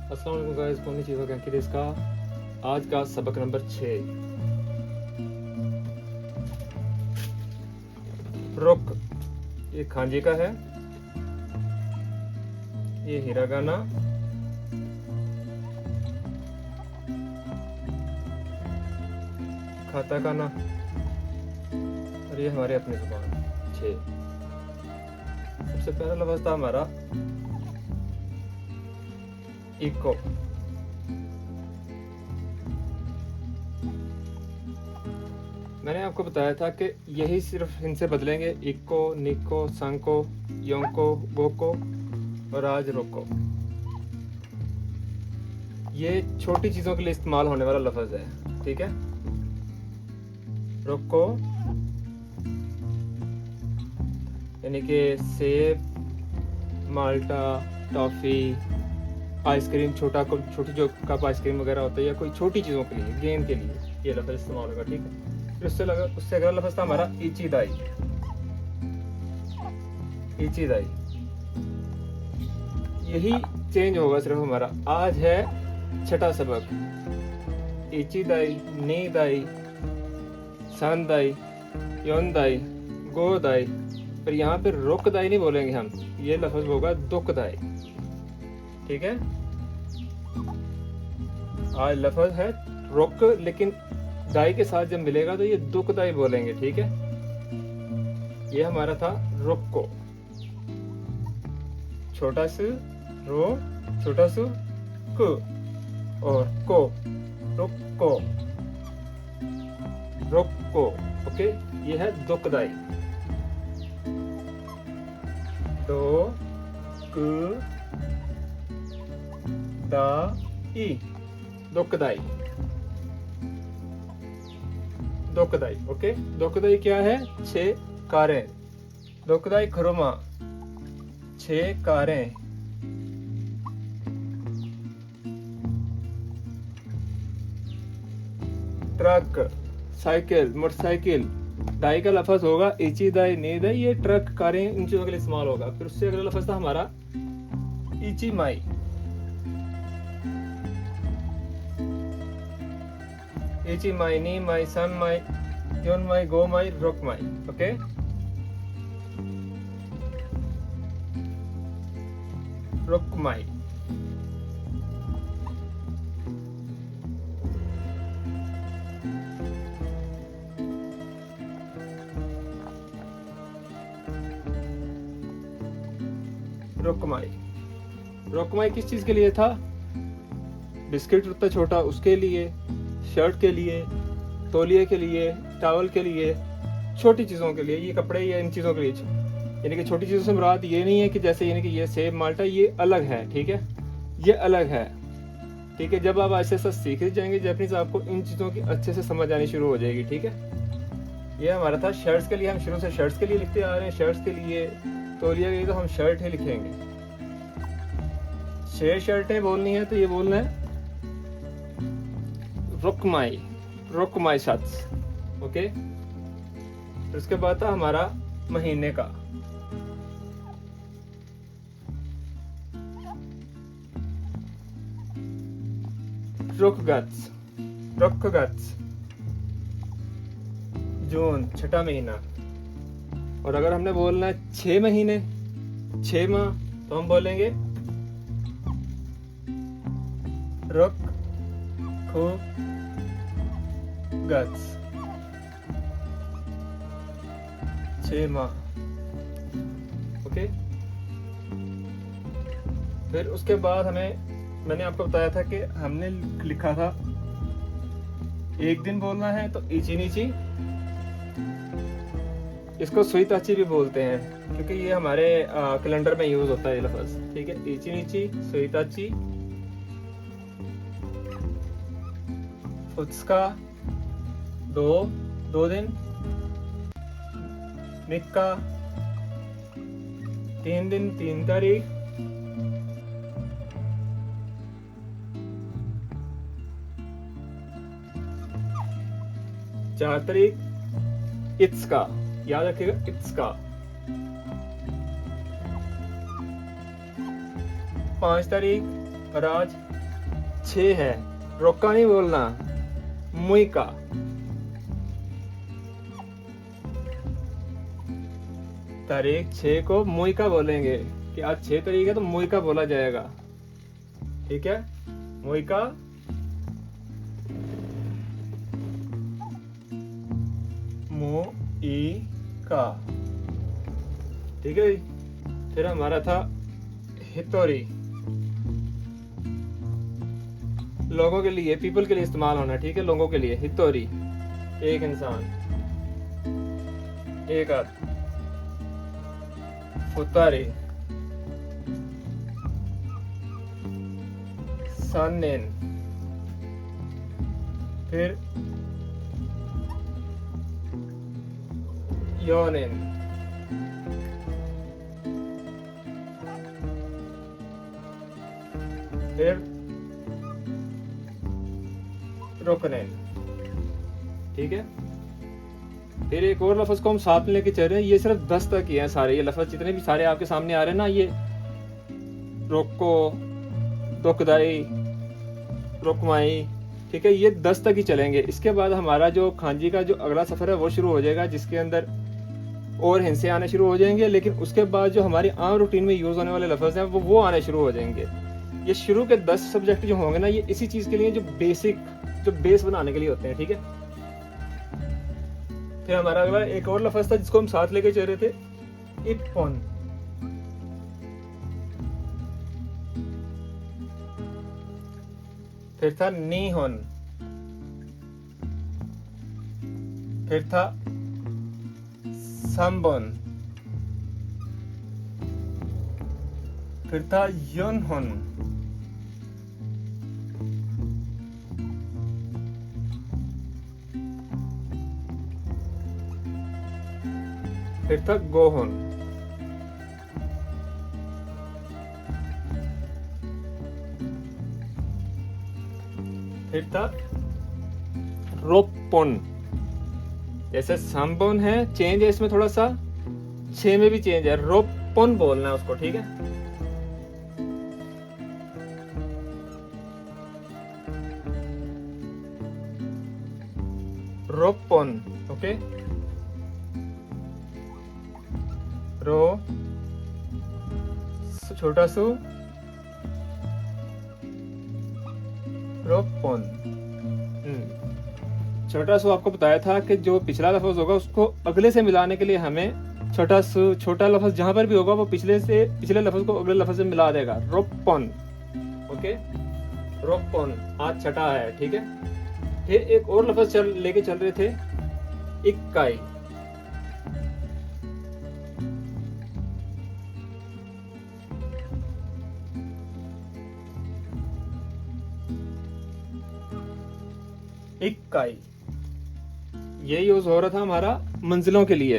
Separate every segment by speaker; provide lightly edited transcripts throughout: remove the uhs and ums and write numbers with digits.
Speaker 1: अस्सलाम वालेकुम guys, konnichiwa गंकी देsu का। आज का सबक नंबर 6, रुक। ये खांजी का है, ये हिरागाना, खाता काना और ये हमारे अपनी जुबान 6। सबसे पहला लफ्ज़ था हमारा इको। मैंने आपको बताया था कि यही सिर्फ इनसे बदलेंगे, इको, निको, सांको, योंको, गोको और आज रोको। ये छोटी चीज़ों के लिए इस्तेमाल होने वाला लफ्ज़ है, ठीक है। रोको यानी कि सेब, माल्टा, टॉफ़ी, आइसक्रीम, छोटी जो कप आइसक्रीम वगैरह होता है, या कोई छोटी चीज़ों के लिए, गेम के लिए ये लफ्ज़ इस्तेमाल होगा, ठीक है। फिर उससे अगला लफ्ज़ था हमारा इचीदाई। इचीदाई यही चेंज होगा सिर्फ हमारा। आज है छठा सबक। इचीदाई, नीदाई, सांदाई, योनदाई, गोदाई। पर यहाँ पे रोकदाई नहीं बोलेंगे हम, ये लफ्ज़ होगा दुखदाई, ठीक है। आज लफ्ज़ है रुक, लेकिन दाई के साथ जब मिलेगा तो ये दुखदाई बोलेंगे, ठीक है। ये हमारा था रुको। छोटा सु रो, छोटा सु कु और को, रुको, रुको, ओके। ये है दुखदाई। दो कु दा ई, दुखदाई, दुखदाई, ओके। दुखदाई क्या है? 6 कारें। दुखदाई खरुमा, 6 कारें। Truck, cycle, motorcycle. दाई का लफ्ज़ होगा इची दाई, नी दाई। ये ट्रक, कारें, इन चीजों के लिए इस्तेमाल होगा। फिर उससे अगला लफ्ज़ था हमारा इची माई। इची माई, नी माई, सन माई, योन माई, गो माई, रोक माई, ओके। रोक माई। रोकमाई। रोकमाई किस चीज के लिए था? बिस्किट होता छोटा, उसके लिए, शर्ट के लिए, तौलिए के लिए, टावल के लिए, छोटी चीजों के लिए, ये कपड़े या इन चीजों के लिए। यानी कि छोटी चीजों से मुराद ये नहीं है कि जैसे यानी कि ये सेब, माल्टा, ये अलग है, ठीक है। ये अलग है, ठीक है। जब आप ऐसे ऐसा सीखते जाएंगे जापानीज, आपको इन चीजों की अच्छे से समझ आनी शुरू हो जाएगी, ठीक है। ये हमारा था शर्ट्स के लिए। हम शुरू से शर्ट्स के लिए लिखते आ रहे हैं, शर्ट्स के लिए। तौलिया के लिए तो हम शर्ट ही लिखेंगे। 6 शर्टें बोलनी है तो ये बोलना है रुकमाई, रुकमाई शर्ट्स, ओके। फिर उसके बाद था हमारा महीने का। रुकगत्स, रुकगत्स, जून, छठा महीना। और अगर हमने बोलना है 6 महीने, 6 माह, तो हम बोलेंगे रुक खु गत्स, 6 माह, ओके। फिर उसके बाद मैंने आपको बताया था कि हमने लिखा था एक दिन बोलना है तो इची नीची। इसको सुईताची भी बोलते हैं, क्योंकि ये हमारे कैलेंडर में यूज होता है ये लफ्ज़, ठीक है। इची नीची, सुईताची, फुत्सका, 2 दिन, निक्का, 3 दिन, 3 तारीख, चार तारीख, इत्सका, याद रखिएगा, इत्सका। 5 तारीख और आज 6 है, रोका नहीं बोलना, मुइका। तारीख 6 को मुइका बोलेंगे कि आज 6 तारीख है तो मुइका बोला जाएगा, ठीक है। मुइका, मुइका, ठीक है। फिर हमारा था हितोरी, लोगों के लिए, पीपल के लिए इस्तेमाल होना, ठीक है, लोगों के लिए। हितोरी, एक इंसान, एक आदमी। फुतारी, सनेन, फिर योनेन, फिर रोकनेन, ठीक है। फिर एक और लफ्ज को हम साथ में लेके चल रहे हैं, ये सिर्फ 10 तक ही है सारे, ये लफ्ज जितने भी सारे आपके सामने आ रहे हैं ना, ये रोको, तोकदाई, रोकमाई, ठीक है, ये 10 तक ही चलेंगे। इसके बाद हमारा जो खांजी का जो अगला सफर है वो शुरू हो जाएगा, जिसके अंदर और हिंसे आने शुरू हो जाएंगे। लेकिन उसके बाद जो हमारी आम रूटीन में यूज होने वाले लफ्ज हैं वो आने शुरू हो जाएंगे। ये शुरू के 10 सब्जेक्ट जो होंगे ना, ये इसी चीज के लिए जो बेस बनाने के लिए होते हैं, ठीक है। फिर हमारा अगला एक और लफ्ज था जिसको हम साथ लेके चल रहे थे, इप्पन। फिर था नीहोन, फिर था संबन, फिर था योनहोन, फिर था गोहोन, फिर था रोपोन। जैसे संबोन है, चेंज है इसमें थोड़ा सा, 6 में भी चेंज है, रोपोन बोलना है उसको, ठीक है। रोपोन, ओके। रो छोटा सु, रोपोन। छोटा सु आपको बताया था कि जो पिछला लफ्ज होगा उसको अगले से मिलाने के लिए हमें छोटा लफ्ज जहां पर भी होगा वो पिछले लफ्ज को अगले लफ्ज से मिला देगा, रोपोन, ओके। रोपोन आज छठा है, ठीक है। फिर एक और लफ्ज लेके चल रहे थे, इक्काई। इक्काई ये यूज हो रहा था हमारा मंजिलों के लिए,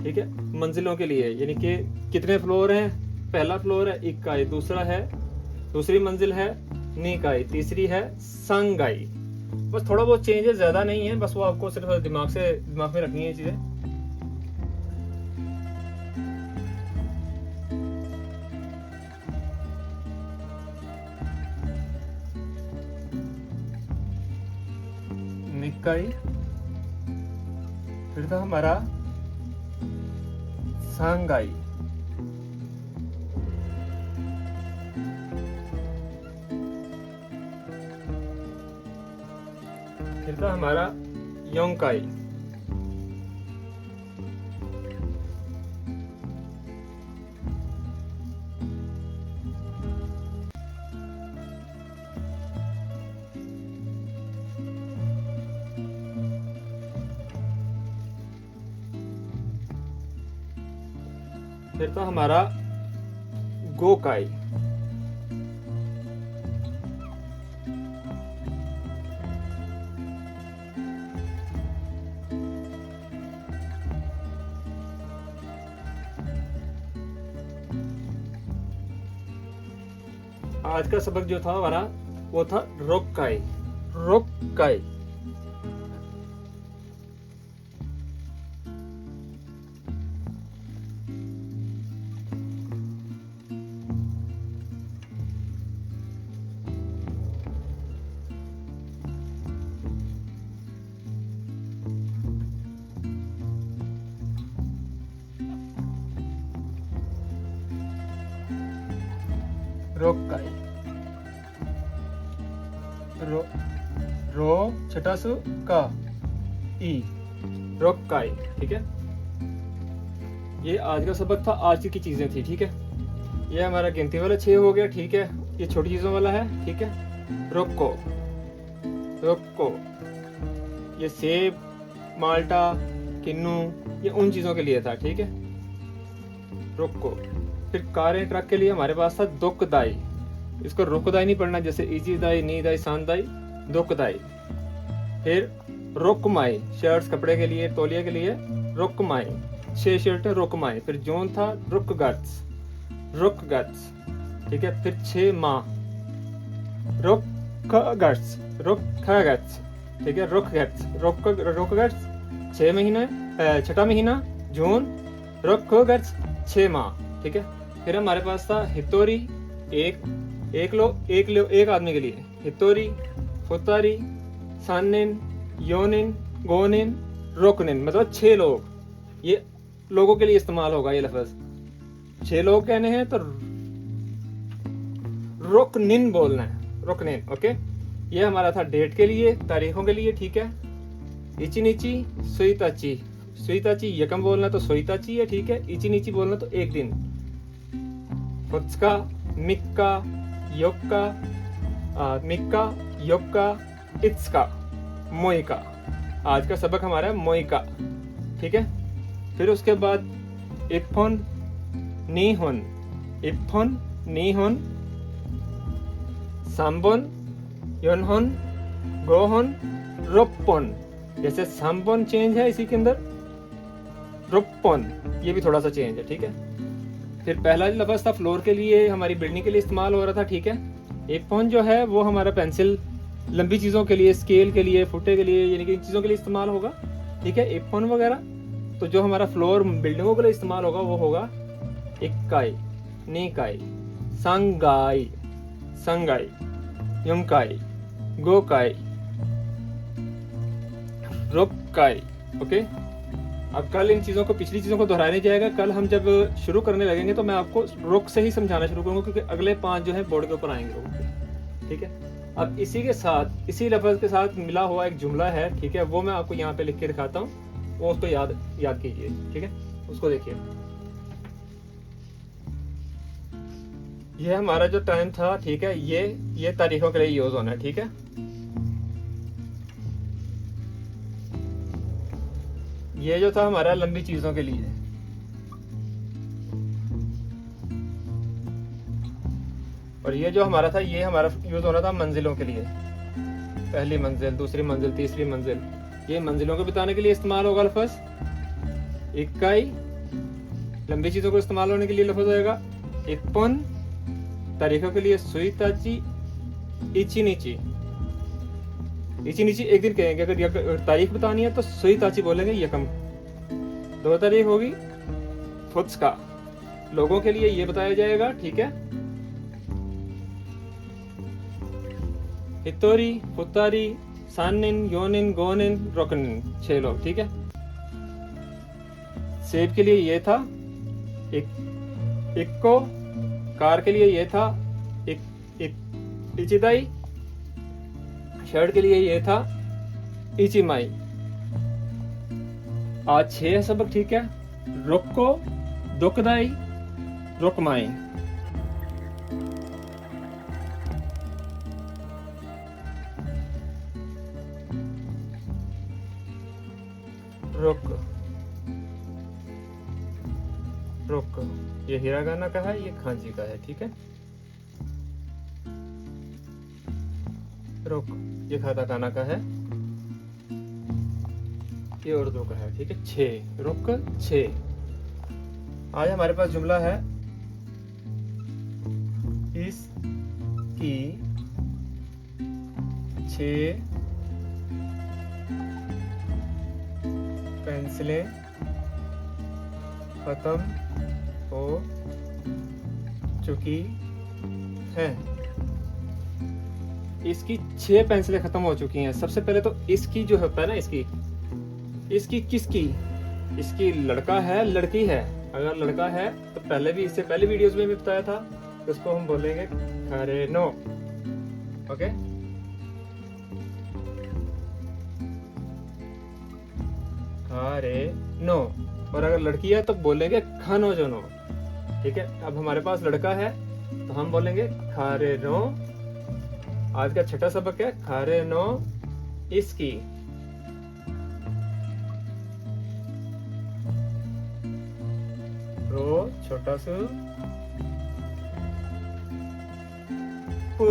Speaker 1: ठीक है, मंजिलों के लिए, यानी कि कितने फ्लोर हैं, पहला फ्लोर है इक्काई, दूसरी मंजिल है निकाई, तीसरी है संगाई। बस थोड़ा बहुत चेंज है, ज्यादा नहीं है, बस वो आपको सिर्फ दिमाग में रखनी है चीजें। निकाई, फिर था हमारा सांगाई, फिर था हमारा योंकाई, फिर था हमारा गोकाई, आज का सबक जो था हमारा वो था रोक्काई। रोक्काई रोक्काई, रो छठा सु का ई, रोक्काई। ठीक है, ये आज का सबक था, आज की चीजें थी। ठीक है, ये हमारा गिनती वाला 6 हो गया। ठीक है, ये छोटी चीजों वाला है। ठीक है, रोक्को, रोक्को, ये सेब, माल्टा, किन्नू, ये उन चीजों के लिए था। ठीक है, रोक्को। फिर कारें ट्रक के लिए हमारे पास था दोकदाई। इसको रोकदाई नहीं पढ़ना, जैसे इजी दाई, नी दाई, सान दाई, दोकदाई। फिर रोकमाई, शर्ट्स कपड़े के लिए, तौलिया के लिए रोकमाई, 6 शर्ट रोकमाई। फिर जोन था रुकगट्स, रुकगट्स। ठीक है, फिर 6 माह रुकगट्स, रुकगट्स। ठीक है, रुकगट्स, रुकगट्स 6 महीने, छठा महीना जून, रुकगट्स 6 माह। ठीक है, फिर हमारे पास था हितोरी, एक आदमी के लिए, हितोरी, फुतारी, सानिन, योनिन, गोनिन, रोकनिन, मतलब 6 लोग। ये लोगों के लिए इस्तेमाल होगा ये लफ्ज। 6 लोग कहने हैं तो रोकनिन बोलना है, रोकनिन। ओके, ये हमारा था डेट के लिए, तारीखों के लिए। ठीक है, इची नीची, सुईताची, सुईताची यकम बोलना तो सोईताची है। ठीक है, इची नीची बोलना तो एक दिन, फुत्सका, मिक्का, योक्का, मिक्का, योक्का, इत्सका, मोइका। आज का सबक हमारा है मोइका। ठीक है, फिर उसके बाद इप्फोन, नीहोन, इप्फोन, नीहोन, सांबोन, योनहोन, गोहोन, रोप्पोन। जैसे सांबोन चेंज है इसी के अंदर, रोप्पोन ये भी थोड़ा सा चेंज है। ठीक है, फिर पहला लफ्ज था फ्लोर के लिए, हमारी बिल्डिंग के लिए इस्तेमाल हो रहा था। ठीक है, इप्फोन जो है वो हमारा पेंसिल, लंबी चीजों के लिए, स्केल के लिए, फुटे के लिए, यानी कि इन चीजों के लिए इस्तेमाल होगा। ठीक है, इप्फोन वगैरह। तो जो हमारा फ्लोर बिल्डिंगों के लिए इस्तेमाल होगा वो होगा इक्काई, नीकाई, संगाई, संगाई, युंकाई, गोकाई, रोक्काई। ओके, अब कल इन चीजों को, पिछली चीजों को दोहराया नहीं जाएगा। कल हम जब शुरू करने लगेंगे तो मैं आपको रोक से ही समझाना शुरू करूंगा, क्योंकि अगले 5 जो है बोर्ड के ऊपर आएंगे रोक के। ठीक है, अब इसी के साथ, इसी लफ्ज के साथ मिला हुआ एक जुमला है। ठीक है, वो मैं आपको यहाँ पे लिख के दिखाता हूँ, वो उसको याद कीजिए। ठीक है, उसको देखिए। ये हमारा जो टाइम था, ठीक है, ये तारीखों के लिए यूज होना है। ठीक है, ये जो था हमारा लंबी चीजों के लिए, और ये जो हमारा था, ये हमारा यूज होना था मंजिलों के लिए। पहली मंजिल, दूसरी मंजिल, तीसरी मंजिल, ये मंजिलों को बताने के लिए इस्तेमाल होगा लफ्ज। इक्काई लंबी चीजों को इस्तेमाल होने के लिए लफ्ज होगा। इप्पन तारीखों के लिए सुईताची, इची नीची। इची नीची एक दिन कहेंगे, अगर तारीख बतानी है तो सुईताची बोलेंगे यकम। 2 तारीख होगी फुत्सका, लोगों के लिए ये बताया जाएगा। ठीक है, हितोरी, फुतारी, सानिन, योनिन, गोनिन, रोकनिन, 6 लोग। ठीक है, सेब के लिए ये था इक्को, कार के लिए ये था इचिदाई, शर्ट के लिए ये था इचिमाई। आज 6 है सबक। ठीक है, रोक्को, दोकदाई, रोकमाई। रोक, रोक, ये हिरागाना का है, ये खांजी का है। ठीक है, रोक ये काताकाना का है, ये उर्दू का है। ठीक है, 6 रुक 6। आज हमारे पास जुमला है, इसकी 6 पेंसिलें खत्म हो चुकी हैं। इसकी 6 पेंसिलें खत्म हो चुकी हैं। सबसे पहले तो इसकी जो होता है ना, इसकी किसकी, इसकी लड़का है लड़की है। अगर लड़का है तो पहले भी, इससे पहले वीडियोस में भी बताया था तो उसको हम बोलेंगे खारे नो। ओके, खारे नो। और अगर लड़की है तो बोलेंगे खानो जो नो। ठीक है, अब हमारे पास लड़का है तो हम बोलेंगे खारे नो। आज का छठा सबक है खारे नो इसकी। रो छोटा सु पु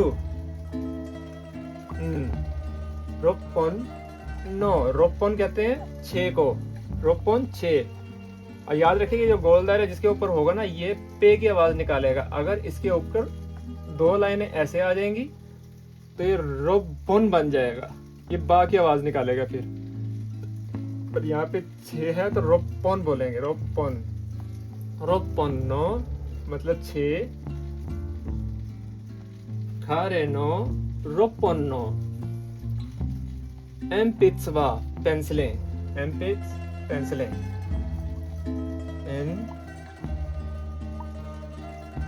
Speaker 1: रोपन नो। रोपन कहते हैं छे को, रोपन छे। और याद रखिए जो गोल दायरा जिसके ऊपर होगा ना ये पे की आवाज निकालेगा। अगर इसके ऊपर दो लाइनें ऐसे आ जाएंगी तो ये रोपन बन जाएगा, ये बा की आवाज निकालेगा फिर। पर यहाँ पे छे है तो रोपन बोलेंगे, रोपन। रोपन नो मतलब छे, खारे नो रोपन नो। एम्पित्सवा पेंसिलें, एम्पित्स पेंसिलें, एन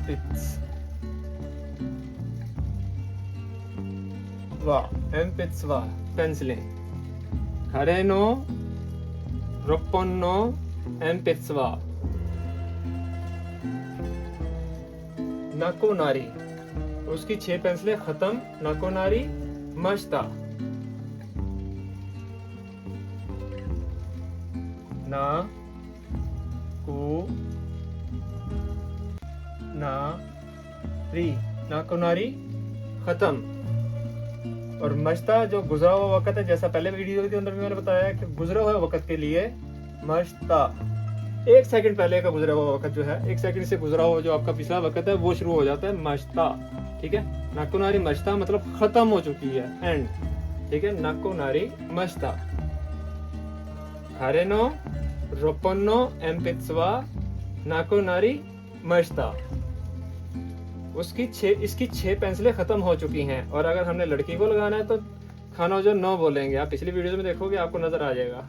Speaker 1: पिट्स वा, एम्पित्स वा पेंसिलें। खारे नो रोपन नो एम्पित्स वा। नाको नारी, उसकी 6 पेंसिलें खत्म। नाको नारी मश्ता। ना को ना री, नाको नारी खत्म। और मश्ता जो गुजरा हुआ वक्त है, जैसा पहले वीडियो के अंदर भी मैंने बताया कि गुजरा हुआ वक्त के लिए मश्ता 1 सेकंड पहले का गुजरा हुआ वक्त जो है, 1 सेकंड से गुजरा हुआ जो आपका पिछला वक्त है वो शुरू हो जाता है मश्ता। ठीक है, नाको नारी मश्ता मतलब खत्म हो चुकी है, एंड। ठीक है, नाको नारी मश्ता। खारे नो रोपन्नो एम्पित्सवा नाको नारी मश्ता। इसकी 6 पेंसिलें खत्म हो चुकी हैं। और अगर हमने लड़की को लगाना है तो खानो जो नो बोलेंगे। आप पिछली वीडियोस में देखोगे आपको नजर आ जाएगा,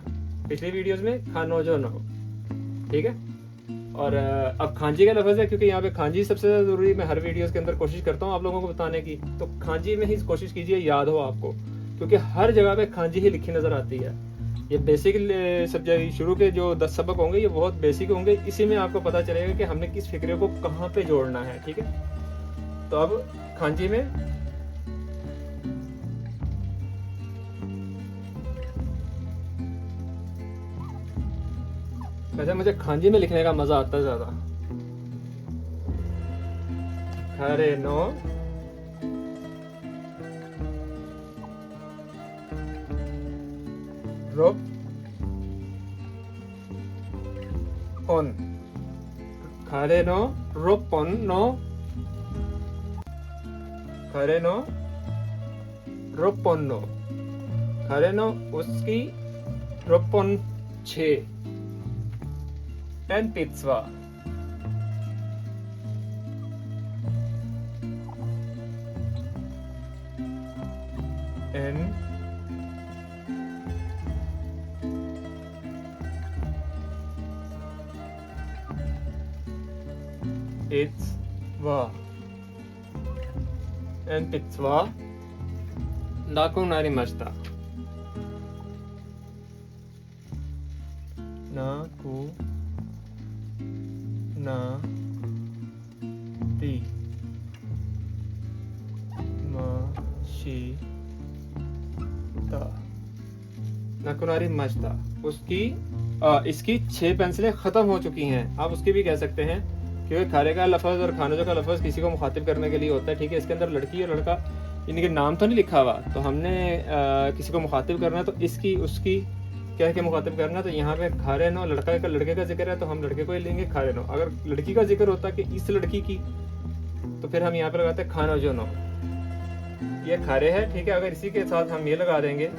Speaker 1: पिछली वीडियोस में खानो जो नो। ठीक है, और अब खांजी का लफ्ज है क्योंकि यहाँ पे खांजी सबसे ज्यादा जरूरी, मैं हर वीडियोस के अंदर कोशिश करता हूँ आप लोगों को बताने की। तो खांजी में ही कोशिश कीजिए याद हो आपको, क्योंकि हर जगह पे खांजी ही लिखी नजर आती है। ये बेसिक सब्जेक्ट शुरू के जो 10 सबक होंगे ये बहुत बेसिक होंगे, इसी में आपको पता चलेगा कि हमने किस फिक्रे को कहाँ पे जोड़ना है। ठीक है, तो अब खांजी में वैसे मुझे खांजी में लिखने का मजा आता है ज्यादा। खारे नो रोप on, खारे नो रोपन नो, खारे नो रोपन नो। खारे नो उसकी, रोपन 6, एन पित्सवा एन पित्सवा एन पित्सवा नाको नारी मश्ता। नाको ना ती मशीता, नाकुनारी मश्ता। उसकी इसकी 6 पेंसिलें खत्म हो चुकी हैं। आप उसकी भी कह सकते हैं क्योंकि खारे का लफ्ज और खानोजो का लफ्ज किसी को मुखातिब करने के लिए होता है। ठीक है, इसके अंदर लड़की और लड़का इनके नाम तो नहीं लिखा हुआ, तो हमने किसी को मुखातिब करना है तो इसकी उसकी कह के मुखातिब करना। तो यहाँ पे खारे नो लड़का का, लड़के का जिक्र है तो हम लड़के को ही लेंगे खारे नो। अगर लड़की का जिक्र होता कि इस लड़की की, तो फिर हम यहाँ पे लगाते खानो जो नो, ये खारे है। ठीक है, अगर इसी के साथ हम ये लगा देंगे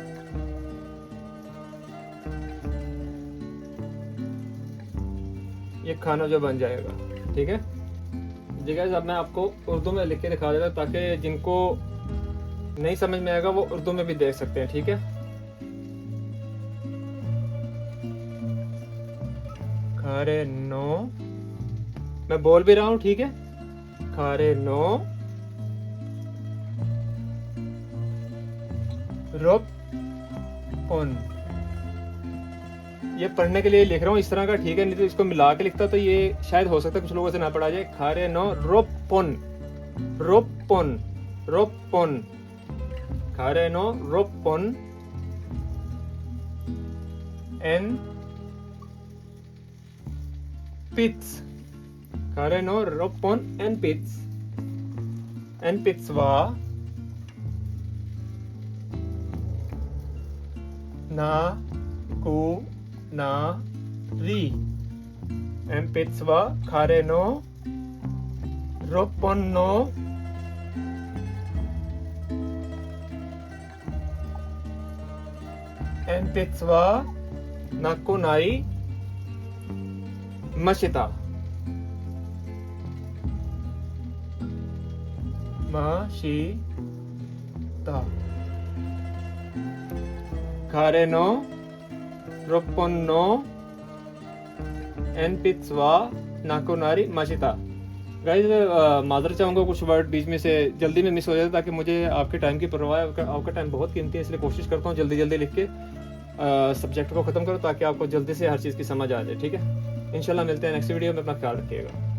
Speaker 1: ये खानो जो बन जाएगा। ठीक है जी गाइस, अब मैं आपको उर्दू में लिख के दिखा देता हूँ ताकि जिनको नहीं समझ में आएगा वो उर्दू में भी देख सकते हैं। ठीक है, खारे नो, मैं बोल भी रहा हूँ। ठीक है, खारे नो रोपन। ये पढ़ने के लिए लिख रहा हूँ इस तरह का, ठीक है, नहीं तो इसको मिला के लिखता तो ये शायद हो सकता है कुछ लोगों से ना पढ़ा जाए। खारे नो रोपन, रोपन, रोपन, खारे नो रोपन एन पिट्स, खारे नो रोपन एन पिट्स, एन पिट्स वा ना ku na ri, en pizzva kare no ropon no en pizzva nakunai mashita, mashita, kare no रोपन्नो एन पिट्सवा नाकोनारी माशिता। गाइस माजर चाहूँगा कुछ वर्ड बीच में से जल्दी में मिस हो जाए, ताकि मुझे आपके टाइम की परवाह है। आपका टाइम बहुत कीमती है, इसलिए कोशिश करता हूँ जल्दी जल्दी लिख के सब्जेक्ट को ख़त्म करो, ताकि आपको जल्दी से हर चीज़ की समझ आ जाए। ठीक है, इंशाल्लाह मिलते हैं नेक्स्ट वीडियो में। अपना ख्याल रखिएगा।